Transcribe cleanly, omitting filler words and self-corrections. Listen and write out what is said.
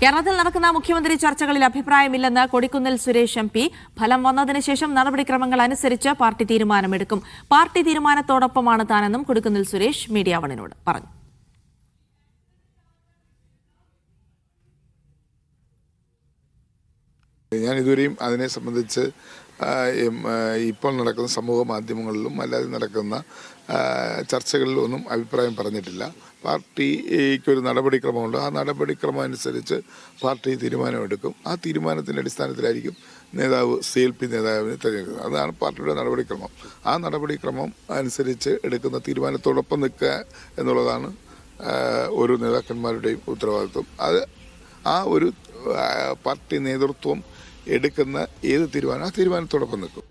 കേരളത്തിൽ നടക്കുന്ന മുഖ്യമന്ത്രി ചർച്ചകളിൽ അഭിപ്രായമില്ലെന്ന് കൊടിക്കുന്നിൽ സുരേഷ് എം പി. ഫലം വന്നതിന് ശേഷം നടപടിക്രമങ്ങൾ അനുസരിച്ച് പാർട്ടി തീരുമാനമെടുക്കും. പാർട്ടി തീരുമാനത്തോടൊപ്പമാണ് താനെന്നും കൊടിക്കുന്നിൽ സുരേഷ് മീഡിയ വണിനോട് പറഞ്ഞു. ഞാൻ ഇതുവരെയും അതിനെ സംബന്ധിച്ച് ഇപ്പോൾ നടക്കുന്ന സമൂഹ മാധ്യമങ്ങളിലും അല്ലാതെ നടക്കുന്ന ചർച്ചകളിലും ഒന്നും അഭിപ്രായം പറഞ്ഞിട്ടില്ല. പാർട്ടിക്കൊരു നടപടിക്രമമുണ്ട്. ആ നടപടിക്രമം അനുസരിച്ച് പാർട്ടി തീരുമാനമെടുക്കും. ആ തീരുമാനത്തിൻ്റെ അടിസ്ഥാനത്തിലായിരിക്കും നേതാവ് CLP നേതാവിനെ തിരഞ്ഞെടുക്കുന്നത്. അതാണ് പാർട്ടിയുടെ നടപടിക്രമം. ആ നടപടിക്രമം അനുസരിച്ച് എടുക്കുന്ന തീരുമാനത്തോടൊപ്പം നിൽക്കുക എന്നുള്ളതാണ് ഓരോ നേതാക്കന്മാരുടെയും ഉത്തരവാദിത്വം. അത് ആ ഒരു പാർട്ടി നേതൃത്വം എടുക്കുന്ന ഏത് തീരുമാനം ആ തീരുമാനത്തോടൊപ്പം നിൽക്കും.